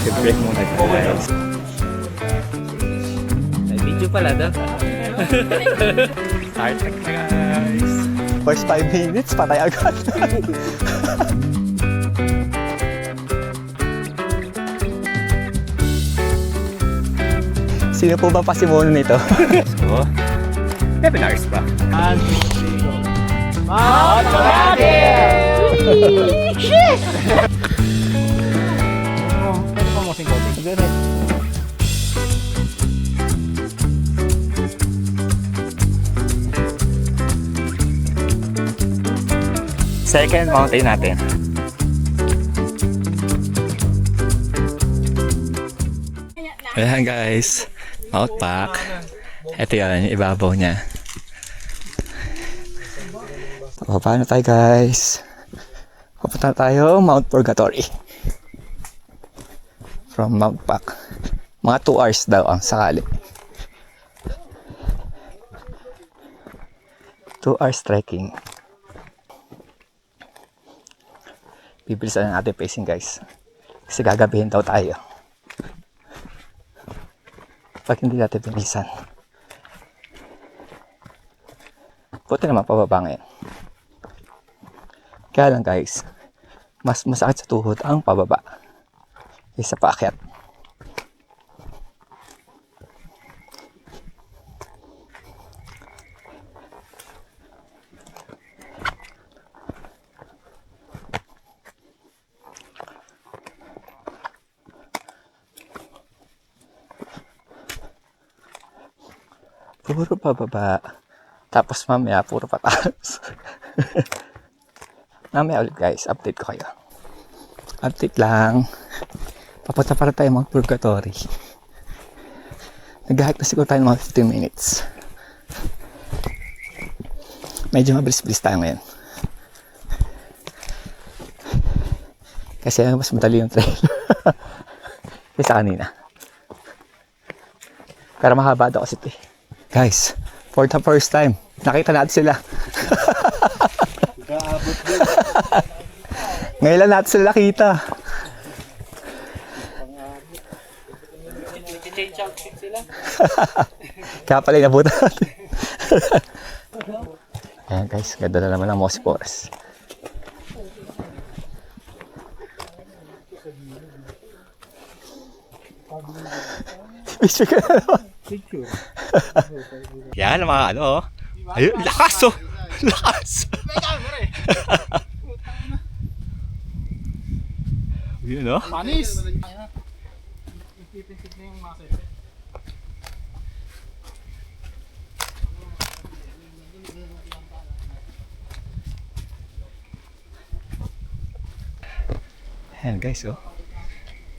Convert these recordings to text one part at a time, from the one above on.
Break muna guys. May video pala daw. Start na guys. First 5 minutes, patay agad. Sino po ba pasimono nito? So, webinars ba? And go. Mount Second mountain natin. Ayan guys, Mount Pack. Ito yun, yung ibabaw niya. Paano tayo guys? Papunta tayo Mount Purgatory. From Mount Pack. Mga 2 hours daw ang sakali. 2 hours trekking. Bibilisan ang ating pacing guys. Kasi gagabihin daw tayo. Pag hindi natin bilisan. Buti naman pababa ngayon. Kaya lang guys, mas masakit sa tuhod ang pababa kaysa paakyat. Puro pababa. Tapos mamaya puro pataas. Mamaya ulit guys, update ko kayo. Update lang. Papunta para tayo Mount Purgatory. Nag-hike na siguro tayo mga 15 minutes. Medyo mabilis-bilis tayo ngayon. Kasi mas madali yung trail. Kaysa kanina. Pero mahaba daw kasi ito eh. Guys, for the first time, nakita natin sila. Ngayon lang natin sila nakita. Change outfit sila. Kaya pala inabutan natin. Ayan guys, ganda na naman ang Mossy Forest. Picture ka na naman. Yan ang mga ano. Ayun, lakas oh. Lakas. Yun oh. Panis! Ayan guys oh.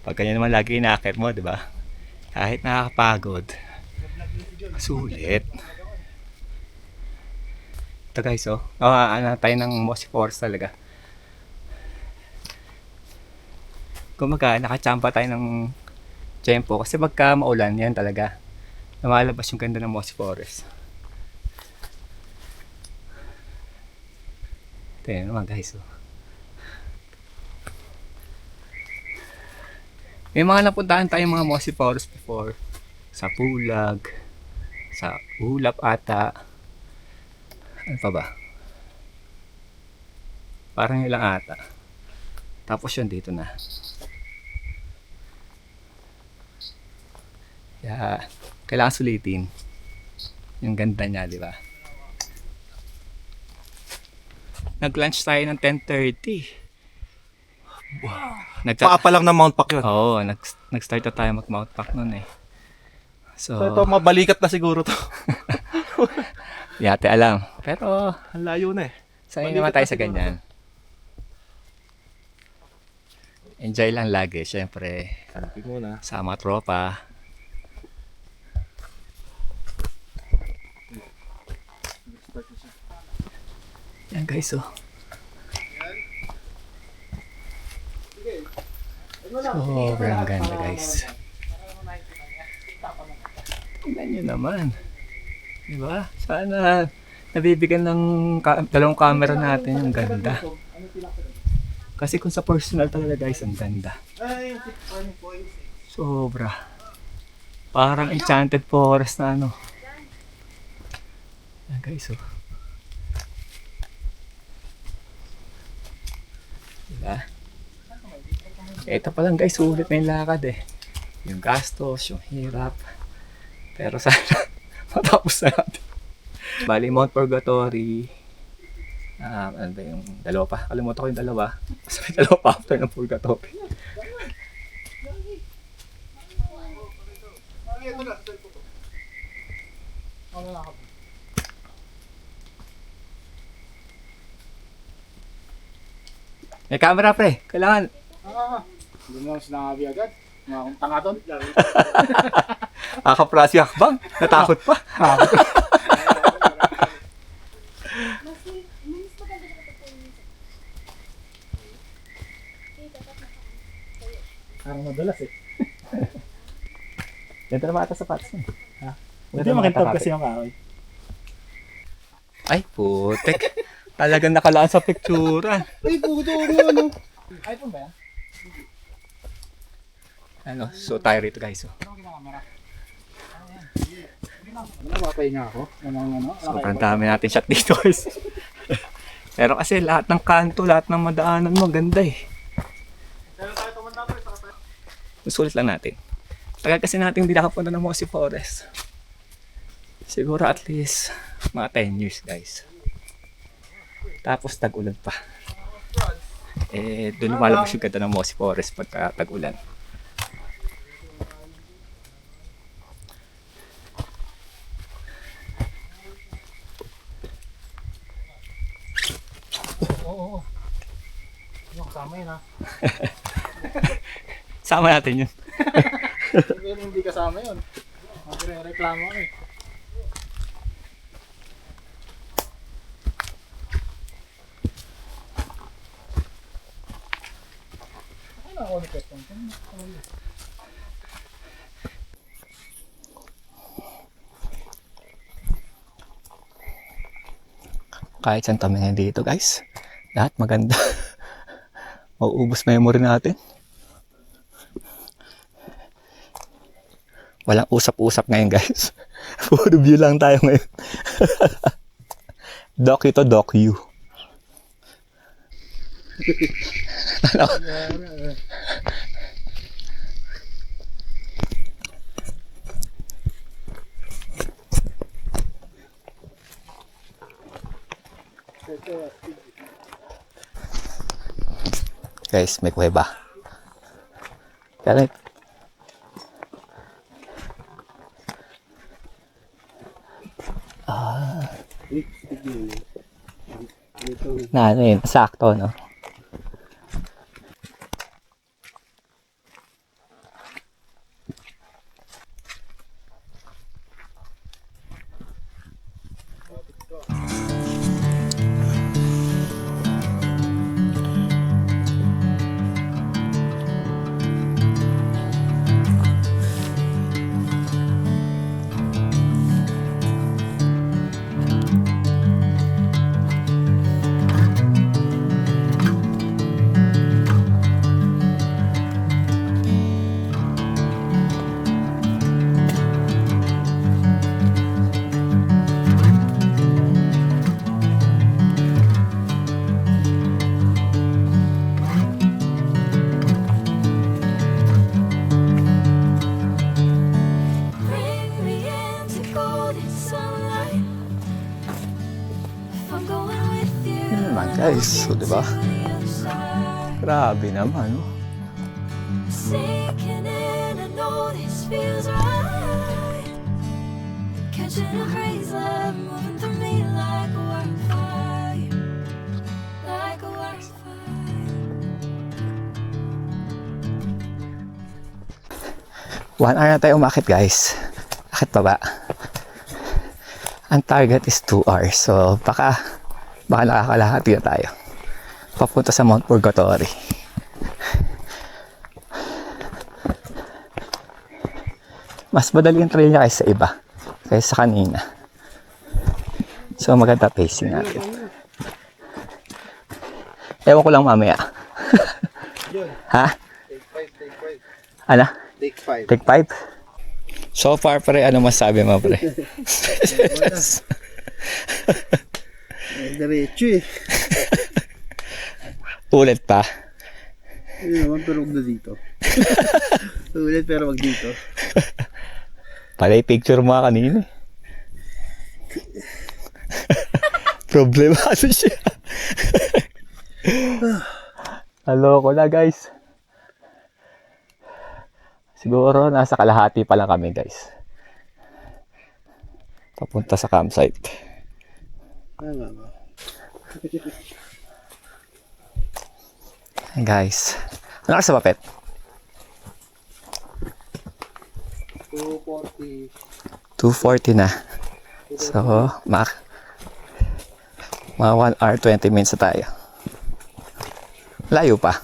Pag kanya naman lagi inaakit mo, di ba? Kahit nakakapagod, sulit. Ito guys oh. Ano tayo ng Mossy Forest talaga. Kumaga, nakachamba tayo ng tempo kasi pagka maulan, yan talaga lumalabas yung ganda ng Mossy Forest. Ito yun naman guys oh. May mga napuntahan tayong mga Mossy Forest before. Sa Pulag, sa Ulap ata. Ano pa ba? Parang ilang ata. Tapos yun dito na. Kaya, kailangan sulitin. Yung ganda niya, di ba? Nag-lunch tayo ng 10:30. Paa pa lang ng Mount Pack yun. Oo, nag-start na tayo mag-Mount Pack nun eh. So Ito, mabalikat na siguro to. di ate alam. Pero, Ang layo na eh. sanay Balikat naman tayo na sa siguro. ganyan. Enjoy lang lagi, syempre. Sabi mo na. Sama tropa. Yan guys oh. Sobrang ganda guys. Tingnan nyo naman. Diba? Sana nabibigyan ng dalawang camera natin yung ganda. Kasi kung sa personal talaga guys, ang ganda. Sobra. Parang enchanted forest na ano. Yan guys, oh. Diba? Ito pa lang guys, sulit na yung lakad eh. Yung gastos, yung hirap. Pero sana matapos na natin. Bali, Mount Purgatory. Ano ba yung dalawa pa? Kalimutan ko yung dalawa. Kasi may dalawa pa after ng Purgatory. May camera pre, kailangan. Hindi mo sinabi agad. Mga akong tanga doon. Akaprasi hakbang, natakot pa. Parang madalas eh. Dito naman ata sa patos mo. Hindi makintab kasi yung kahoy. Ay, putek. Talagang nakalaan sa picturean. Ay, puto mo ano. iPhone ba yan? Ano, so tayo rito guys. Oh. Ano kinakamera? Ano, mapahinga ako? Ano? Sobrang dami natin shot dito guys. Pero kasi lahat ng kanto, lahat ng madaanan mo, ganda eh. Sulit lang natin. Tagal kasi natin hindi nakapunta ng Mossy Forest. Siguro at least mga 10 years guys. Tapos tag-ulan pa. Eh, doon lumalabas yung ganda ng Mossy Forest pagka tag-ulan. Oo. Yung kasama yun ha. Sama natin yun. Hindi kasama yun. Magre-reklamo ko eh. Ano ako ni Petong? Kahit saan tumingin dito guys, lahat maganda. Mauubos memory natin. Walang usap-usap ngayon guys. Puro view lang tayo ngayon. Doc ito, doc you. Ano? Guys, may kuweba. Kaya na ano yun, sakto no? Guys, so diba? Grabe naman, no? One hour na tayo umakit guys. Akit pa ba? Ang target is 2 hours. So baka nakakalahati na tayo papunta sa Mount Purgatory. Mas madali ang trail niya kaysa iba, kaysa kanina. So maganda pacing natin. Ewan ko lang mamaya. Ha? Take 5. Ano? Take 5. Take 5? So far, pre, ano masabi mo, pre? Diretso eh. Ulit pa. Yun naman, pero huwag na dito. Ulit pero wag dito. Palay picture mo kanina. Problemado siya. Hello ko na, guys. Siguro nasa kalahati pa lang kami, guys. Papunta sa campsite. Hey guys. Ano ka sa papet? 240. 2:40 na. So, mga 1 hour 20 minutes na tayo. Layo pa.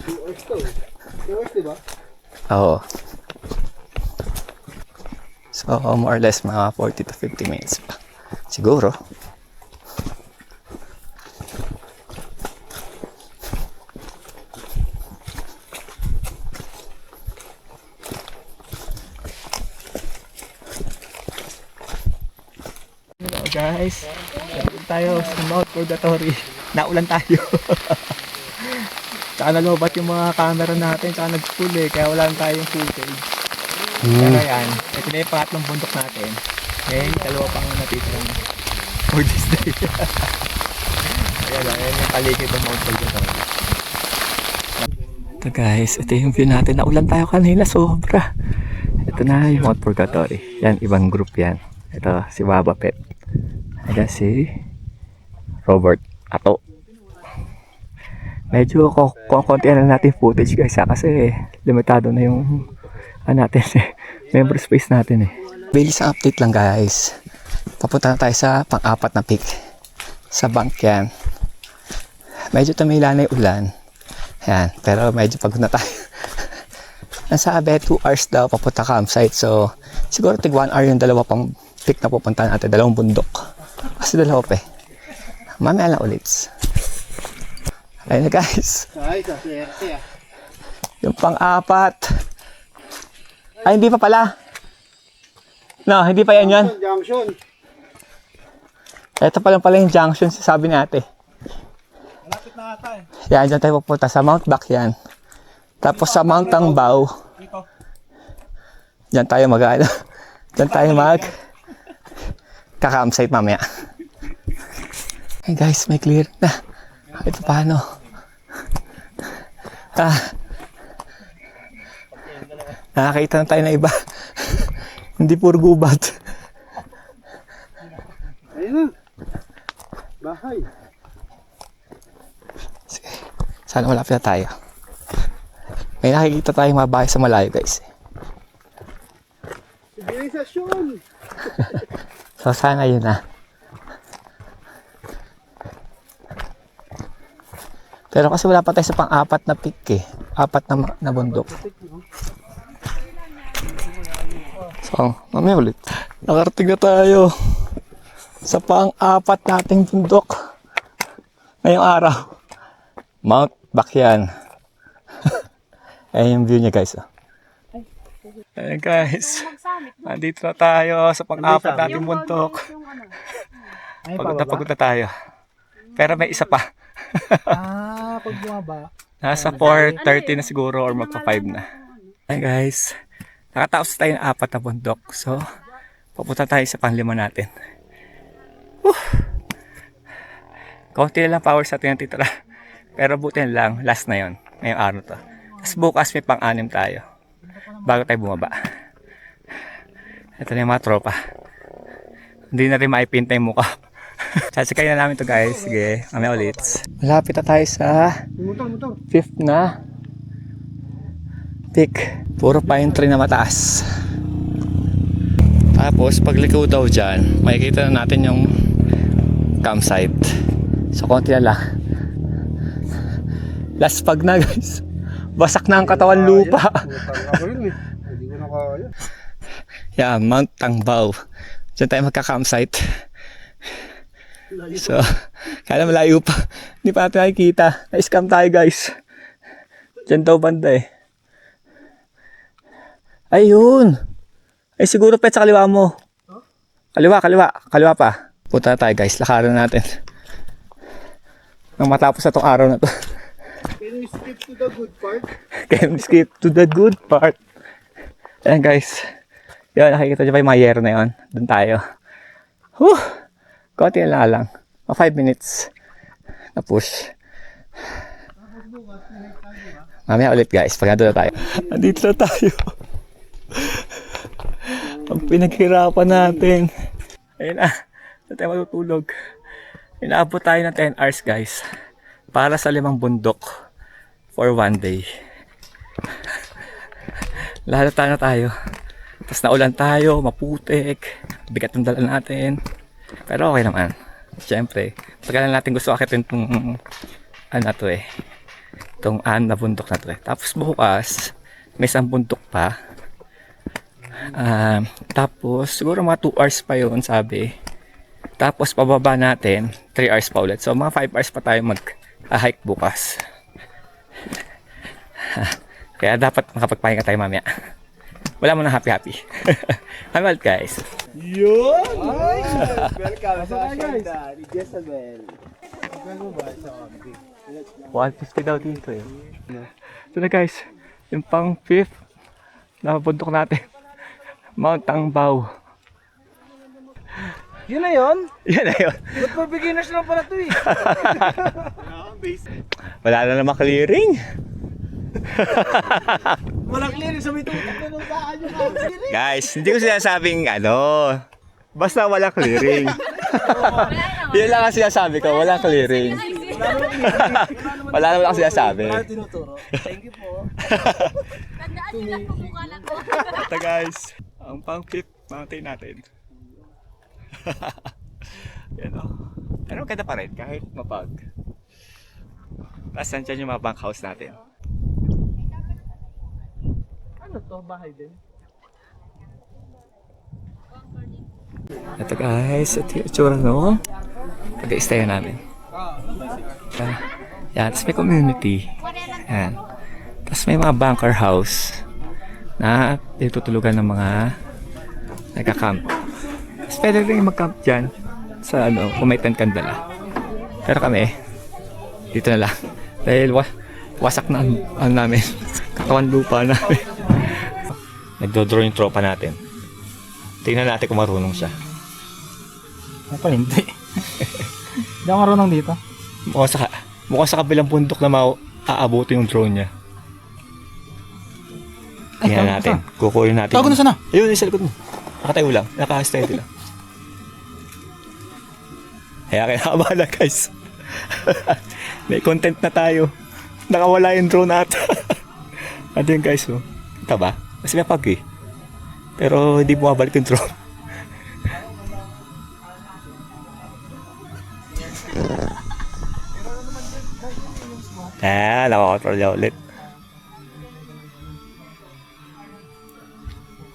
2 hours to. 2 hours, diba? Oo. So, more or less mga 40 to 50 minutes pa. Siguro. Hello guys. Nandun tayo sa Mount Purgatory. Naulan tayo. Tsaka nalobat yung mga camera natin. Tsaka nag-full eh. Kaya wala lang tayong footage. Pero yan. Ito na yung pangatlong bundok natin. Ngayon, dalawa pang natitira for this day. Ayan yung paligid ng Mount Purgatory. Ito guys, ito yung view natin. Naulan tayo kanina, sobra. Ito na yung Mount Purgatory. Yan, ibang group yan. Ito, si Baba Pet. Ayan si Robert Ato. Medyo konti na natin footage guys ha, kasi limitado na yung natin member space natin eh. Bilis ang update lang guys. Papunta na tayo sa pang-apat na peak. Sa bank yan. Medyo tumila na yung ulan. Yan, pero medyo pagod na tayo. Nasabi 2 hours daw papunta campsite. So siguro tig 1 hour yung dalawa pang peak na pupunta natin. Dalawang bundok. Kasi dalawa pa eh. Mamaya lang ulit. Ayun na guys. Ay, sa swerte ah. Yung pang-apat. Ay, hindi pa pala. No, hindi pa yan yan. Junction. Ito pa lang pala yung junction, sabi ni ate. Malapit na ata eh. Yan, dyan tayo pupunta sa Mount Back yan. Tapos sa Mount Tangbao. Dyan tayo dyan tayo kaka-campsite mamaya. Hey guys, may clear na. Ito paano? Nakakita na tayo na iba. Hindi puro gubat. Ayun na. Bahay. Sige. Sana malapit na tayo. May nakikita tayong mga bahay sa malayo guys. Sibilisasyon. So sana yun na. Pero kasi wala pa tayo sa pang-apat na peak eh. 4 na bundok. So, mamaya ulit. Nakarating na tayo sa pang-4 nating bundok. Ngayong araw. Mount Bakyan. Ayan yung view niya guys. Ayan guys. Nandito na tayo sa pang-4 nating bundok. Pagod na tayo. Pero may isa pa. Pag bumaba. Nasa 4:30 na siguro or magpa-5 na. Ayan guys. Nakataos tayo ng 4 na bundok. So, papunta tayo sa pang-5 natin. Kaunti lang power sa atin natitira. Pero buti lang, last na yon ngayong araw to. Tapos bukas may pang-6 tayo. Bago tayo bumaba. Ito na yung mga tropa. Hindi na rin maipinta yung mukha. Sasakay na namin to guys. Sige, mamaya ulit. Malapit na tayo sa 5th na peak. Puro pine tree na mataas. Tapos pagliko daw dyan, makikita na natin yung campsite. So konti na lang. Last pag na guys. Basak na ang katawan lupa. Hindi ko na kaya. Yeah, Mount Tangbao. Diyan tayo magka-campsite. So, kaya malayo pa. Hindi pa natin nakikita. Na-scam tayo guys. Diyan daw banda eh. Ayun! Ay siguro pet sa kaliwa mo. Kaliwa pa. Punta na tayo guys, lakaran na natin. Nang matapos na tong araw na to. Can we skip to the good part? Can we skip to the good part? Ayan guys. Yan, nakikita nyo pa yung mga yero na yun. Doon tayo. Whew! Konti na lang. 5 minutes. Na push. Mamaya ulit guys, pag nandun na tayo. Andito na tayo. Ang pinaghirapan natin. Ayun na. Doon tayo matutulog. Inaabot tayo ng 10 hours guys. Para sa 5 bundok. For 1 day. Lalata na tayo. Tapos naulan tayo, maputik. Bigat ng dala natin. Pero okay naman. Siyempre, pagkalan natin gusto akitin itong ano to eh. Itong na bundok na to eh. Tapos bukas, may isang bundok pa. Tapos siguro mga 2 hours pa yun sabi. Tapos pababa natin 3 hours pa ulit. So mga 5 hours pa tayo mag-hike bukas. Kaya dapat makapagpahinga tayo mamaya. Wala mo na happy. I'm out guys. Welcome sa Shanda ni Jezabel. 150 daw dito eh. Ito na guys, yung pang 5th na bundok natin. Mount Tangbao. Yun na yun? Yan na yun. Ba't for beginners lang pala to eh? Wala na naman clearing. Walang clearing sa may tutok na nung daan yung clearing. Guys, hindi ko sinasabing basta wala clearing. Yan lang ang sinasabi ko, wala clearing. Wala naman ako sinasabi. Tinuturo. Thank you po. Tandaan nyo lang kung mukha lang ko. Ito guys, ang pang 5th mountain natin. Yan o. Pero maganda pa rin kahit mapag. Tapos nandiyan yung mga bunkhouse natin. Ano to? Bahay din? Ito guys, ito yung itsura no. Pag-i-stay namin. Yan, tapos may community. Yan. Tapos may mga bunker house na tutulugan ng mga nagka-camp. Tapos pwede rin mag-camp dyan sa kung may tent kang dala. Pero kami, dito na lang. Dahil wasak na namin. Katawan lupa namin. Nagdodraw yung tropa natin. Tingnan natin kung marunong siya. Ako hindi. Hindi ako marunong dito. Mukhang sa kabilang bundok na aabuti yung drone niya. Tingnan natin. Kukunin natin. Tago na sana. Ayun, sa likod mo. Nakatayo lang. Naka-steady lang. Kaya kinakabahala guys. May content na tayo. Nakawala yung drone ata. Ano yun guys oh. Kita ba? Kasi may pag eh. Pero hindi bumabalik yung drone. Nakakontrol niya ulit.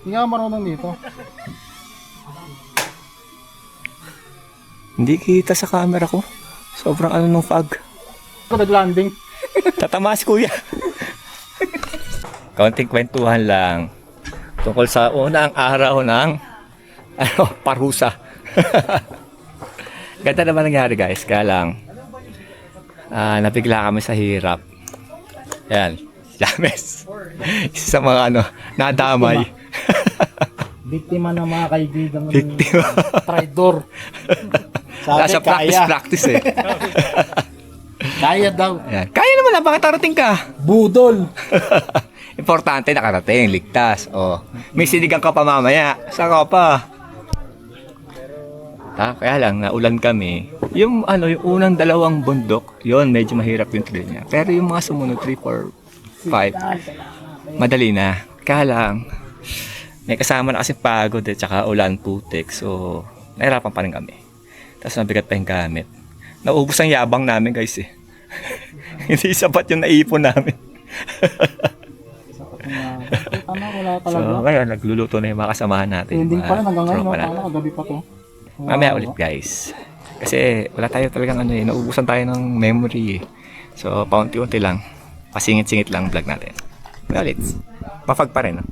Hindi ako marunong dito. Hindi kita sa camera ko. Sobrang nung fog. Ako nag-landing. Tatama si kuya. Kaunting kwentuhan lang. Tungkol sa unang araw ng parusa. Ganda naman nangyari guys. Kaya lang nabigla kami sa hirap. Ayan. James. Isa sa mga nadamay. Biktima ng mga kaibigan ng Biktima. traidor. Nasa Sabi, practice eh. Kaya daw. Ayan. Kaya naman lang. Bakit tarating ka? Budol. Importante nakarating. Ligtas. Oh. May sinigang ka pa mamaya. Saan ka pa? Kaya lang, naulan kami. Yung yung unang 2 bundok, yon medyo mahirap yung trail niya. Pero yung mga sumunod, 3, 4, 5, madali na. Kaya lang, may kasama na kasi pagod at saka ulan, putik. So, nahirapan pa rin kami. Tapos nabigat pa yung gamit. Naubos ang yabang namin guys eh. Hindi sapat yung naipon namin. Wala So, talaga. ngayon, nagluluto na yung mga kasamahan natin. Ending pa rin hanggang ngayon. tropa No? natin. Gabi pa to. Mamaya ulit guys. Kasi wala tayo talagang nauubusan tayo ng memory eh. So, paunti-unti lang. Pasingit-singit lang vlog natin. Well, it's mafag pa rin. No?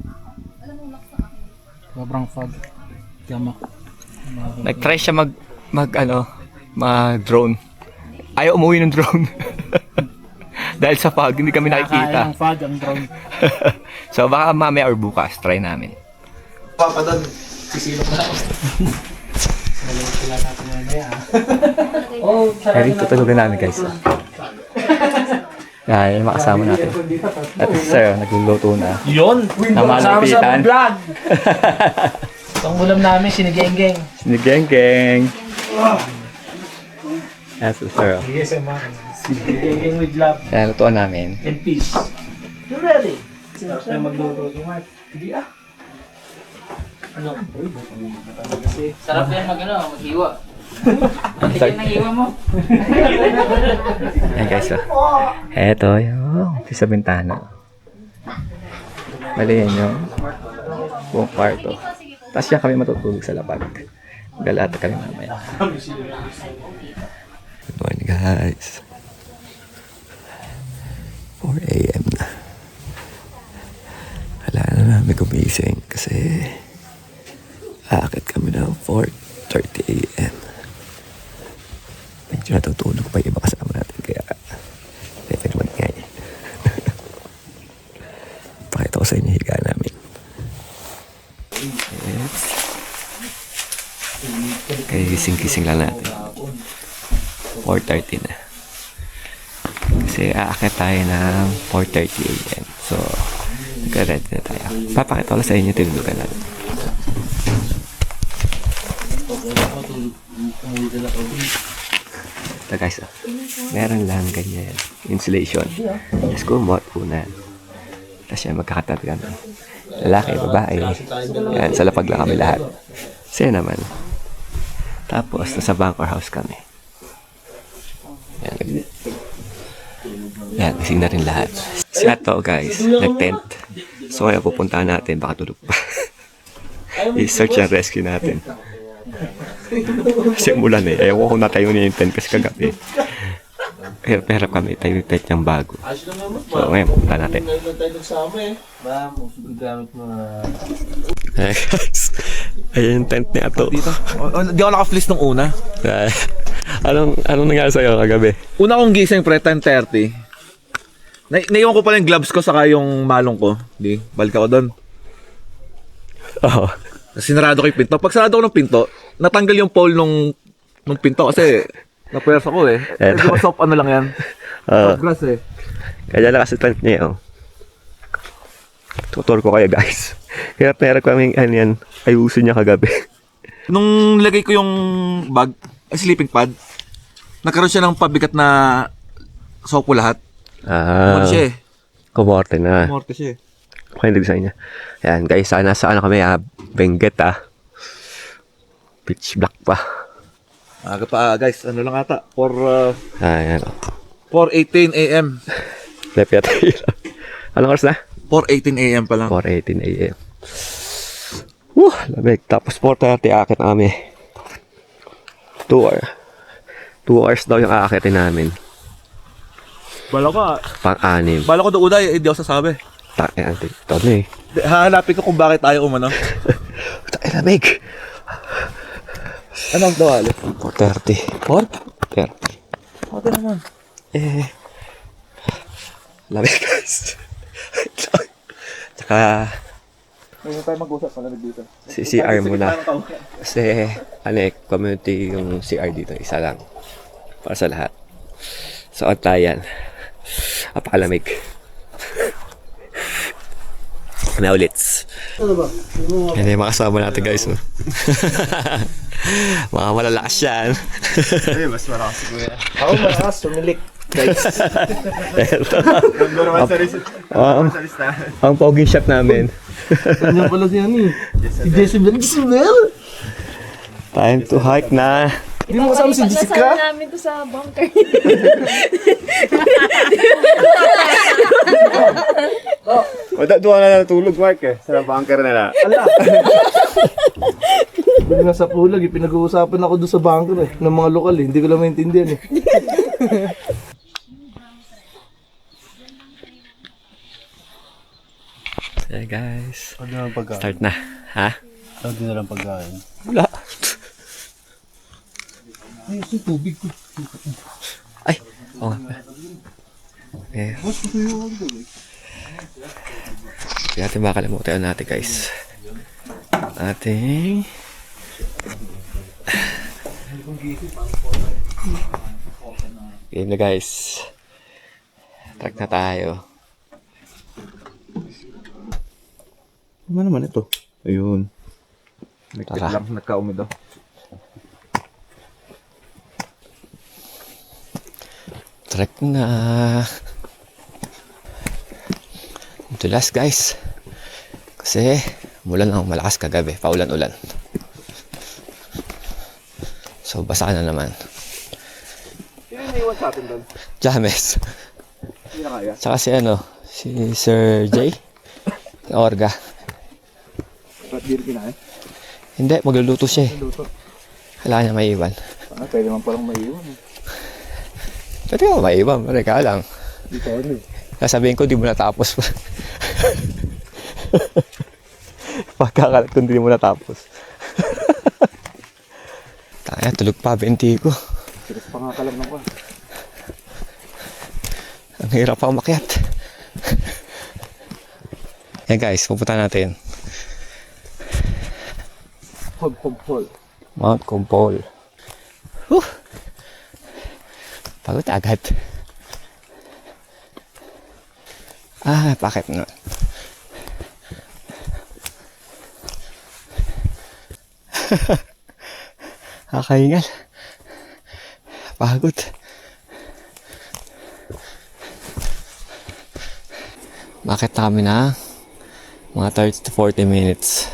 Sobrang fog. Yamak. Nag-try siya mag-drone. Ayaw umuwi ng drone. Dahil sa fog, hindi kami Kaya nakikita. ng fog ang drone. So, baka mamaya or bukas, try namin. Papa doon, sisilok na ako. Kaya rito tulugan namin guys. Yan, yung makasama natin. At sir, nagluluto na. Yun! Namalapitan. vlog! Itong ulam namin, sinigeng-geng. Sinigeng-geng. Yan, so sir. Yes, sinigeng-geng with love Yan, lutuan namin. and peace. You ready? Sarap na magluto. Hindi ah. Ano? Sarap yan maghiwa. Tikin ng hiwa mo. Yan guys, so. Eto yung sa bintana. Bali yan yung buong kwarto. Tapos yan kami matutulog sa lapag. Galata kami mamaya. Good morning guys. 4 a.m. na. Wala na namin gumising kasi aakit kami ng 4:30 a.m. Medyo natutulog pa yung iba kasama natin kaya medyo magingay. Pakita ko sa inyo higa namin. Yes. Kaya gising-gising lang natin. 4:30 na. Kasi aakit tayo ng 4:30 a.m. So, nagka-ready na tayo. Papakita ko lang sa inyo tinulugan natin. Ito guys, meron lang ganyan insulation. Tapos kumot una. Tapos yan magkakatabi kami. Lalaki, babae. Yan, sa lapag lang kami lahat. Siya naman. Tapos nasa bunker house kami. Yan, yan, gising na rin lahat. Si Ato guys, nag-tent. So kaya pupuntahan natin, baka tulog pa. I-search and rescue natin. Kasi umulan eh. Ayaw ko na tayo niya yung tent kasi kagabi. Hirap kami tayo yung tent niyang bago. So ngayon, pupunta natin. Hey guys, ayan yung tent ni Ato. Di ako naka-fleece nung una. Anong nangyari sa'yo kagabi? Una kong gising pre, 10:30. Naiwan ko pala yung gloves ko saka yung malong ko. Di, balik ako doon. Oo. Sinarado ko yung pinto. Pag sarado ko ng pinto, natanggal yung pole nung pinto kasi napwersa ko eh. Di ba soft ano lang yan? Soft grass eh. Kaya lang kasi tent niya, oh. Tutor ko kayo guys. Kaya pera kaming yan, ayusin niya kagabi. Nung lagay ko yung bag, sleeping pad, nagkaroon siya ng pabigat na sopo lahat. Kumorte siya eh. Kumorte na. Kumorte siya eh. Okay, design niya. Ayan guys, sana sa kami, Benguet pitch black pa. Aga pa guys, ano lang ata, Ayan, 4:18 a.m. Lepi at anong oras na? 4:18 a.m. pa lang. 4:18 a.m. Lamig. Tapos 4:30 aakit na kami. 2 hours. 2 hours daw yung aakitin namin. Bala ko Pang-anim. Bala ko doon hindi ako sasabi. Ito na eh. Hahanapin ko kung bakit tayo umano. Ay, lamig. Anong dawali? 4:30. 4:30. Okay naman. Lamig guys. Tsaka Hindi tayo mag-usap pala dito. si CR muna. Kasi community yung CR dito. Isa lang. Para sa lahat. So, tayan. Apakalamig. Na ulits. Yan yung mga kasama natin guys. No? Mga malalakas yan. Ay, mas malakas si Kuya. Ako malakas, sumilik. Guys. Ganda naman sa listahan. Ang pogi shop namin. Ano pala siya ni? Si Jezebel. Time to hike na. Hindi mo kasama si Pagkasama Jessica? namin to sa bunker. Doon na natulog, Mark eh. Sa bunker nila. Doon nga sa pulag, pinag-uusapan ako doon sa bangko eh, ng mga lokal eh. Hindi ko lang maintindihan eh. Hey guys, Ano na lang pagkain? start na. Ha? Ano din na lang pagkain? Wala. Ay, ito tubig ko. Ay, oo nga. Eh, Mas gusto yung ano eh. hindi natin makalimutan natin guys. Ating... Game na guys. Track na tayo. Ano naman ito? Ayun. Tara. Lang, nagka-umido. Track na. Dulas guys. Kasi mulan ang malakas kagabi. Paulan-ulan. So basa na naman. Yan yung naiwan sa atin doon. James. Hindi na kaya. Tsaka si ano, si Sir J. Orga. Ba't di rin kinain? Hindi, magluluto siya eh. Luto. Kailangan niya maiwan. Pwede man palang maiwan eh. Pwede ka maiwan, marika lang. Dito ano eh. Sasabihin ko, di mo natapos. Pagkakalat ko, di mo natapos. Taya, tulog pa, 20 ko. Siras pa nga kalam na ko. Ang hirap pa umakyat. Yan guys, pupunta natin. Hol. Mount Kumpol. Whew! Pagod agad. Ah, bakit na? Kakahingal. Pagod. Bakit kami na? Mga 30 to 40 minutes.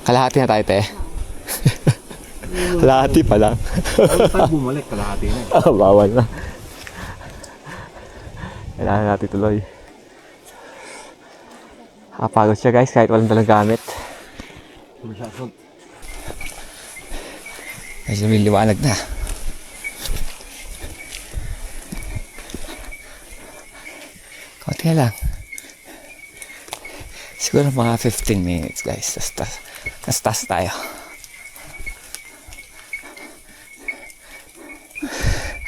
Kalahati na tayo, te. Kalahati pa lang. Tayo bumalik, kalahati na eh. Bawal na. Kailangan natin tuloy. Nakapagod siya guys kahit walang dalang gamit. Medyo lumiliwanag na. Konti na lang. Siguro mga 15 minutes guys. Mas taas tayo.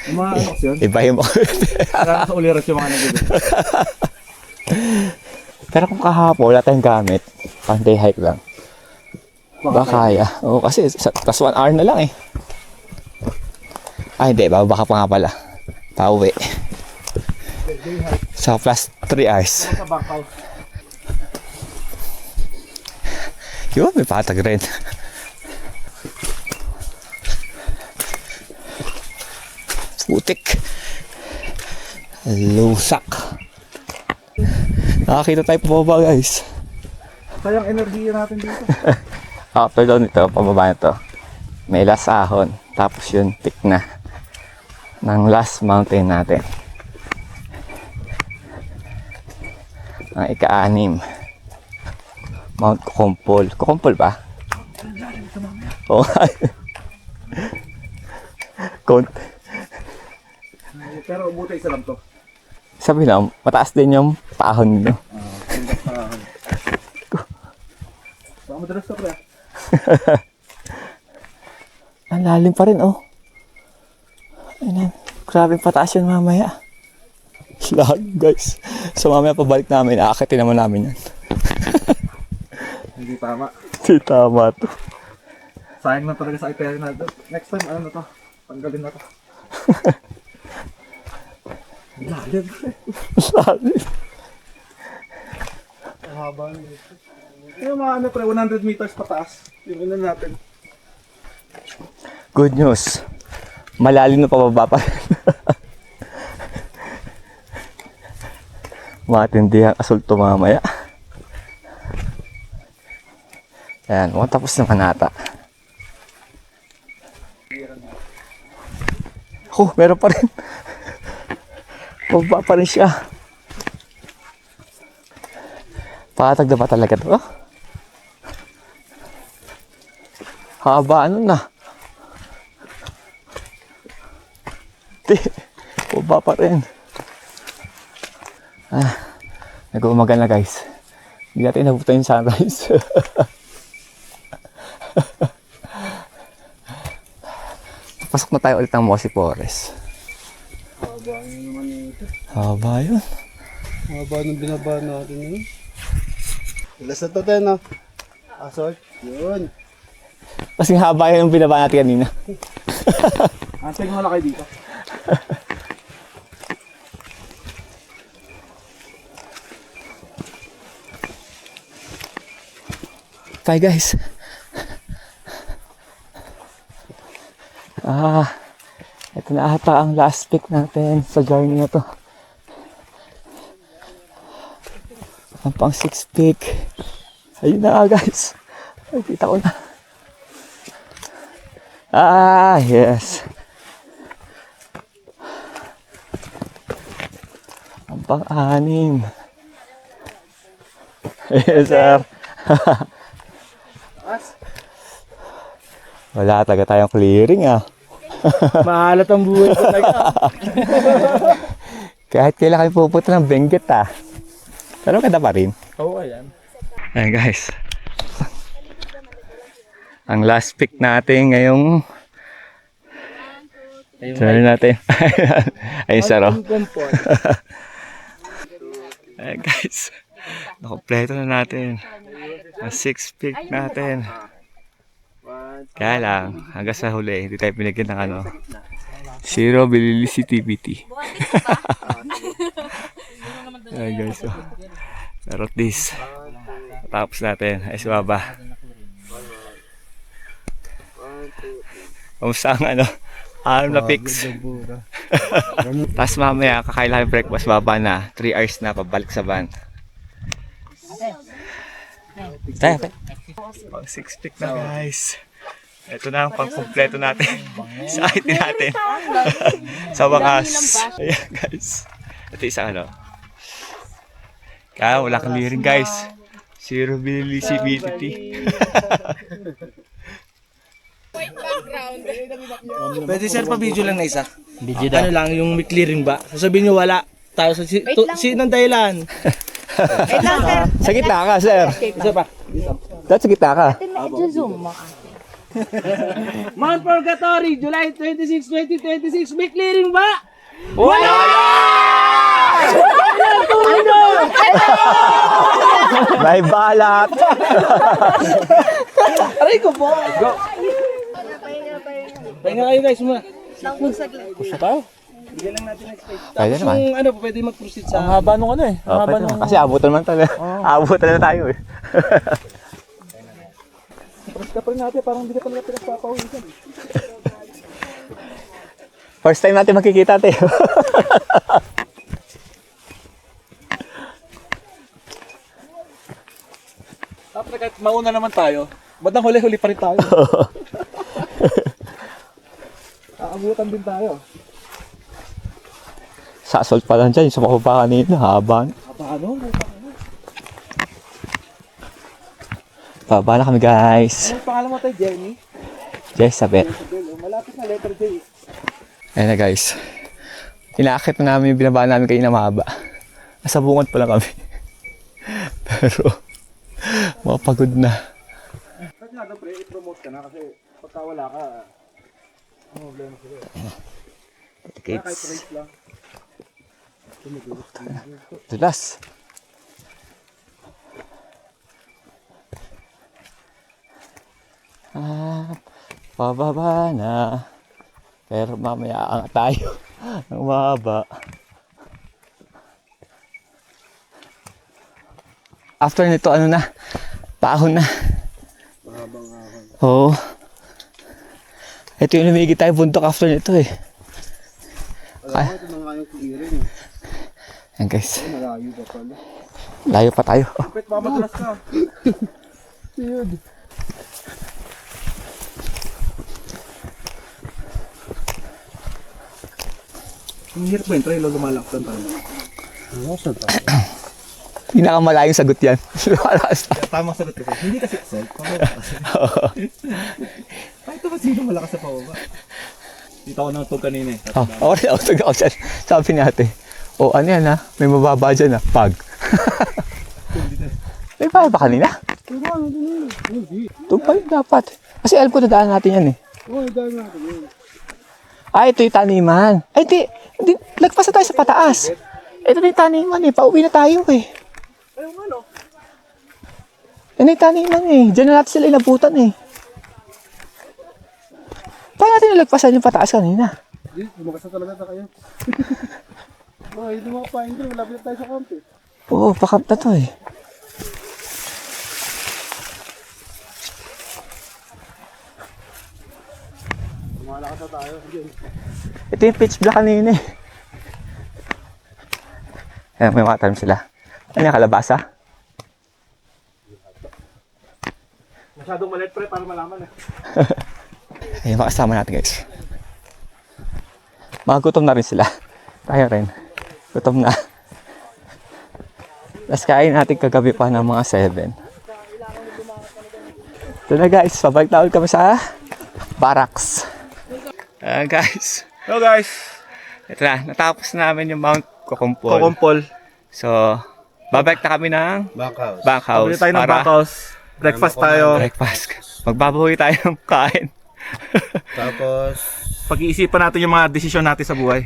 Yung mga ano kasi yun? Ibahin mo. Kailangan sa uliras yung mga nagiging. Pero kung kahapon wala tayong gamit, pang day hike lang. Baka kaya. Oo, kasi plus 1 hour na lang eh. Ay, hindi. Baka pa nga pala. Pauwi. So, plus 3 hours. Sa Bakaw. Yun, may patag rin. Putik. Lusak. Nakakita tayo pababa guys. Sayang enerhiya natin dito. After daw nito, pababa na to. May last ahon. Tapos yun, peak na. Ng last mountain natin. Ang ika-6. Mount Kukumpol. Kukumpol ba? Oo nga. Pero buta isa lang to. Sabi lang, mataas din yung paahon nyo. Baka madalas ka pre. Ang lalim pa rin, oh. Ayan, grabe pataas yun mamaya. Lalim, guys. So mamaya pabalik namin, aakitin naman namin yan. Hindi tama. Hindi tama to. Sayang na talaga sa itinerary na to. Next time, ano na to? Tanggalin na to. Lalim. Lalim. Haba na ito. Yung mga ano pre, 100 meters pataas. Yung ina natin. Good news. Malalim na pababa pa rin. Matindi ang asulto mamaya. Ayan, mukhang tapos naman ata. Oh, meron pa rin. Pababa pa rin siya. Patag na ba talaga to? Haba ano na. Baba pa rin. Nag-umaga na guys. Hindi natin nabutan yung sunrise. Pasok na tayo ulit ng Mosi Forest. Haba naman ito. Haba yun. Haba nung binaba natin yun. Ilas na to, Ten, no? Asort. Yun. Kasi haba yun yung binaba natin kanina. Antay mo na kayo dito. Bye guys. Ito na ata ang last pick natin sa journey na to. Ang pang 6 pick. Ayun na nga guys. Ay, kita ko na. Yes. Ang pang 6. Yes sir. Wala talaga tayong clearing Mahalat ang buhay talaga. Kahit kailan kayo pupunta ng Benguet Pero ganda pa rin. Oo, ayan. Ayan guys. Ang last pick natin ngayong journey natin. Ayun sir Ayan guys. Nakompleto na natin. Ang 6 pick natin. Kaya lang, hanggang sa huli, hindi tayo pinigyan ng zero visibility. Ayan guys. Pero at least, tapos natin. Ay, si Baba. Kamusta ang na picks? Tapos mamaya, kakain lang yung breakfast, Baba na. 3 hours na, pabalik sa van. Tayo, pang 6 pick na guys. Ito na ang pang-kompleto natin sa IT natin. Sa wakas. Ayan guys. Ito isang Kaya wala kang liring guys. Zero visibility. Pwede sir, pa-video lang na isa. Video daw. Ano lang, yung may clearing ba? Sasabihin nyo wala. Tayo sa sinong dahilan? Wait lang, sir. Sa gitna ka, sir. Isa pa. Sa gitna ka. Medyo zoom mo. Mount Purgatory, July 26, 2026. May clearing ba? Wala! May balat! Aray ko po! Go! Pahinga kayo guys muna. Puso tayo. Bigyan lang natin ng space. Pwede Tapos naman. yung pwede mag-proceed sa... Ang haba nung Ang haba Pwede nung... naman. Kasi abutan naman talaga. Abutan na tayo Press ka pa rin natin, parang hindi ka talaga pinagpapawisan. First time natin makikita tayo. Tapos kahit mauna naman tayo, ba't ang huli-huli pa rin tayo? Aabutan din tayo. Sa assault pa lang dyan, yung sumababa kanina, haba. Paano? Baba na kami guys. Anong pangalan mo tayo, Jenny? Jessabel. Malapit na letter J. Ayan na guys. Inaakit na namin yung binaba namin kanina mahaba. Nasa bungad pa lang kami. Pero, mapagod na. Kasi nga daw pre, i-promote ka na kasi pagka wala ka, ano problema sila. Kaya kahit race lang. Dulas. Pababa na. Pero mamaya angat tayo. Ang mahaba. After nito, paahon na. Oo. Ito yung lumigit tayo bundok after nito Alam mo, ito na nga yung clearing. Ayan guys. Malayo pa pala. Layo pa tayo. Kapit, mamadalas ka. Yun. Ang hirap ba yung trail o lumalaktan tayo? Lumalaktan tayo. Pinakamalayong sagot yan. Lumalakas na. Tamang sagot ko. Hindi kasi salt. Kahit naman sino malakas sa pababa. Dito ako nangtog kanina eh. Oh, ako rin ako dyan. Sabi natin. Oh, ano yan ha? May mababa dyan ha? Pag. May pa ba kanina? Ito pa yun dapat. Kasi alam ko na daan natin yan eh. Oo, dahil natin yun. Ay, ito yung taniman. Ay, hindi. Lagpas na tayo sa pataas. Ito na yung taniman eh. Pauwi na tayo eh. Ayun ano? Yan na yung taniman eh. Diyan na natin sila inabutan eh. Paano natin nalagpasan yung pataas kanina? Hindi, lumakas na talaga kayo. Oh, hindi mo kapain doon. Malapit tayo sa camp eh. Oo, pakap na to eh. Lumalakas na tayo. Ito yung pitch black kanina eh. Ayan, may mga term sila. Ano yung kalabasa? Masyadong maliit pre para malaman eh. Ayan, makasama natin guys. Mga gutom na rin sila. Tayo rin. Gutom na. Tapos kain natin kagabi pa ng mga 7. Ito na guys, pabalik na ulit kami sa barracks. Guys, Hello guys. ito na, natapos namin yung Mount Kokompol. Kokompol. So, babalik na kami ng Bankhouse. bankhouse. Pabili tayo ng para bankhouse. Breakfast tayo. breakfast. Magbabawi tayo ng kain. Tapos, Pag-iisipan natin yung mga desisyon natin sa buhay.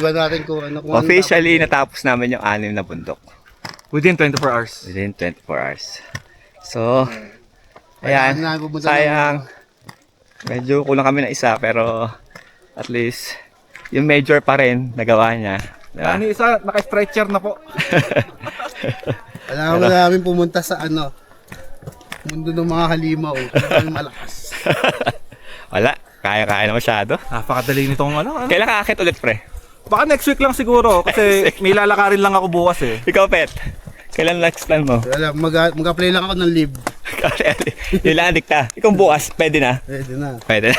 iwan natin kung ano kung Officially, natapos namin yung 6 na bundok. Within 24 hours. Within 24 hours. So, ayan, na pupunta sayang. Medyo kulang kami na isa, pero at least, yung major pa rin, nagawa niya. Diba? Ano isa, naka-stretcher na po. Kailangan na namin pumunta sa ano, mundo ng mga halimaw. Kailangan malakas. Wala, kaya-kaya na masyado. Napakadali nitong ano. Kailan ka-akit ulit, pre? Baka next week lang siguro kasi may lalakarin lang ako bukas eh. Ikaw, Pet. Kailan next plan mo? Wala, mag-apply lang ako ng leave. Yun lang, dikta. Ikaw bukas, pwede na. Pwede na. Pwede na.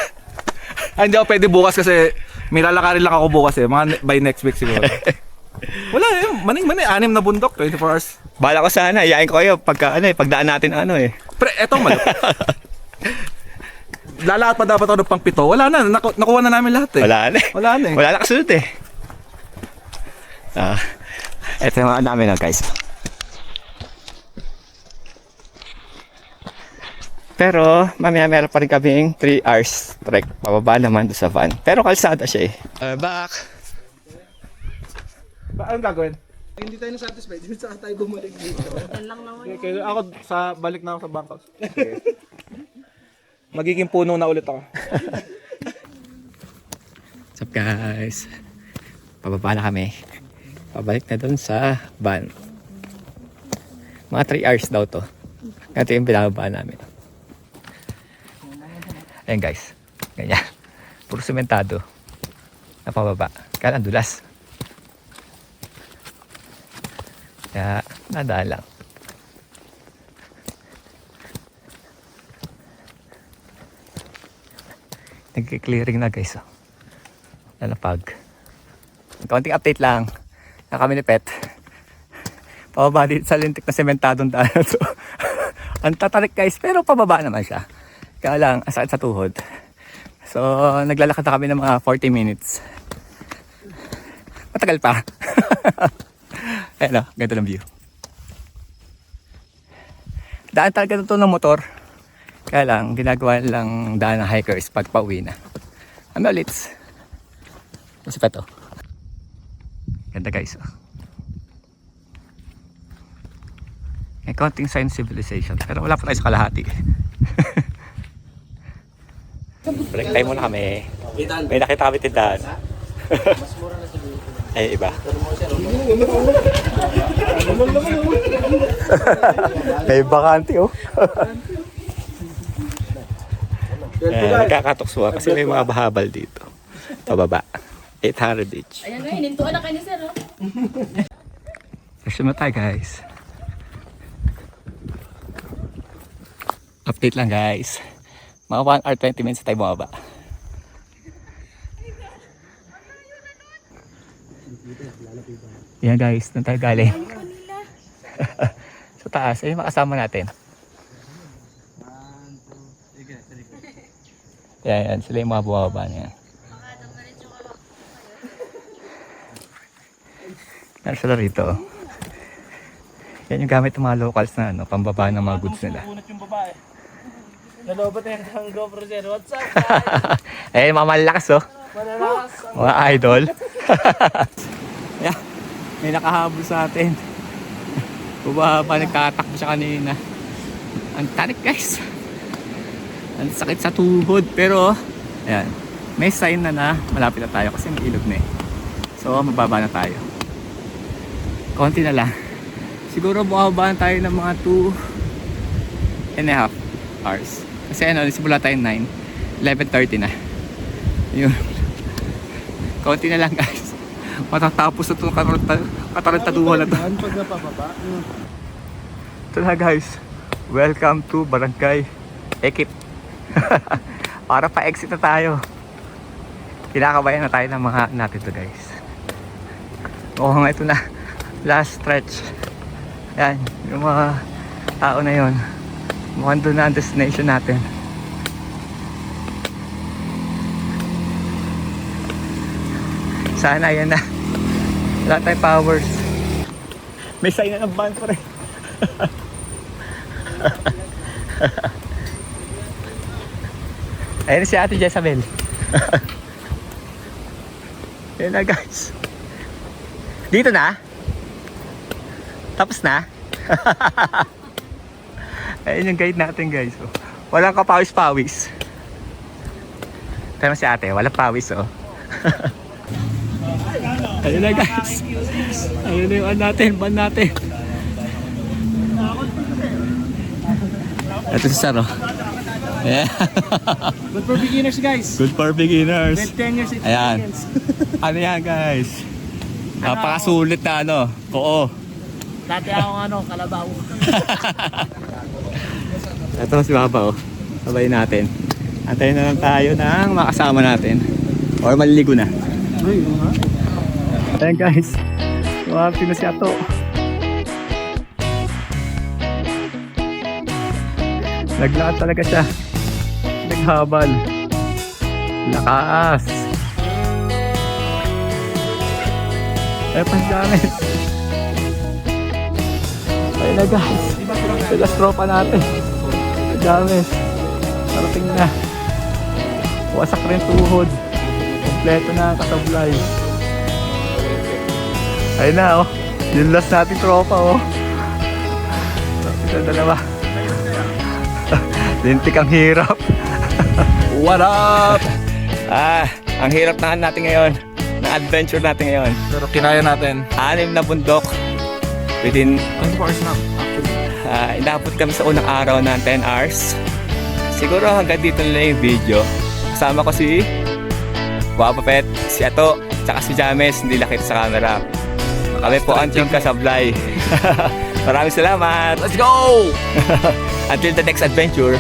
Ay, hindi ako pwede bukas kasi may lalakarin lang ako bukas eh. Mga by next week siguro. Wala eh, maning-mani, 6 na bundok, 24 hours. Bala ko sana, iyain ko kayo pagdaan natin Pre, etong malupit. Lalahat pa dapat ako ng pang 7. Wala na, nakuha na namin lahat eh. Wala na eh. Wala na eh. Wala na kasunod eh. Ito yung mga namin guys. Pero mamaya meron pa rin kaming 3 hours trek. Pababa naman doon sa van. Pero kalsada siya eh. Back. Anong gagawin? Hindi tayo na-satisfied. Hindi saan tayo bumalik dito. Okay, ako balik na ako sa bankhouse. Magiging puno na ulit ako. What's up guys? Pababa na kami. Pabalik na doon sa van. Mga 3 hours daw to. Ganito yung binababa namin. Ayan guys. Ganyan. Puro sementado. Na pababa. Kaya ang dulas. Kaya nadaan lang. Nag-clearing na guys. Lalapag. Konting update lang. Na kami ni Pet. Pababa dito sa lintik na sementadong daan na to. Ang tatarik guys. Pero pababa naman siya. Kaya lang, ang sakit sa tuhod. So, naglalakad na kami ng mga 40 minutes. Matagal pa. Ayan o, ganito ng view. Daan talaga ito ng motor. Kaya lang, ginagawa lang daan ng hikers pag pauwi na. Kami ulit. Kasi pa ito. Ganda guys. May konting sign civilization. Pero wala pa tayo sa kalahati. Break time muna kami. May nakita kami tindahan. Ay, iba. May bakante oh. Nagkakatuksuhan kasi may mga bahabal dito. Pababa. 800 each. Ayan nga, inintuan na kayo ni sir, oh. Resume tayo guys. Update lang guys. Mga 1 hour 20 minutes tayo bumaba. Yan guys, doon tayo galing. Sa taas, ayun makasama natin. Yan, sila yung mga bumababa niya. Yan sila rito. Yan yung gamit ng mga locals na ano, pambaba ng mga goods nila. Bunot yung babae. Nalobat na yung GoPro sir. What's up guys? Eh, mga malalakas oh. Malalakas. Mga idol. Yeah, may nakahabol sa atin. Bumaba, nagtatakbo siya kanina. Ang tarik guys. Ang sakit sa tuhod. Pero, ayan, may sign na malapit na tayo kasi may ilog na eh. So, mababa na tayo. Konti na lang. Siguro bumaba na tayo ng mga 2.5 hours. Kasi ano, simula tayo 9, 11:30 na. Yun. Konti na lang guys. Matatapos na itong katarantaduhan na ito. Pag napababa, Ito na guys. Welcome to Barangay Ekip. Para pa-exit na tayo. Kinakabayan na tayo ng mga natin to guys. Oo nga, ito na. Last stretch. Yan. Yung mga tao na yon. Mukhang doon na ang destination natin. Sana yan na. Wala tayong powers. May sign na ng van pa rin. Ayun si Ate Jezabel. Ayun na guys. Dito na? Tapos na? Ayun yung guide natin guys. Oh. Walang kapawis-pawis. Tama si ate, walang pawis oh. Ayun na guys. Ayun na yung van natin. Ito si Saro. Yeah. Good for beginners guys. Good for beginners. 10 years experience. Ayan. Ano yan guys? Napakasulit na ano. Oo. Dati ako kalabaw. Ito si Papa oh. Sabay natin. Antayin na lang tayo ng makasama natin. Or maliligo na. Ayan guys. Suwapin na si Ato. Naglakad talaga siya. Naghabal. Lakas. Ay, panjamin. Ayun na guys. Sila tropa natin. Panjamin. Parating na. Wasak rin tuhod. Kompleto na ang kasablay. Ayun na oh. Yung last natin tropa oh. Ito dalawa. Lintik ang hirap. What up? Ang hirap natin ngayon. Na adventure natin ngayon. Pero kinaya natin. 6 na bundok. Within 24 hours na. inabot kami sa unang araw ng 10 hours. Siguro hanggang dito na lang yung video. Kasama ko si Guapa Pet, si Ato, tsaka si James, hindi nakita sa camera. Kami po ang Team Kasablay. Maraming salamat. Let's go! Until the next adventure.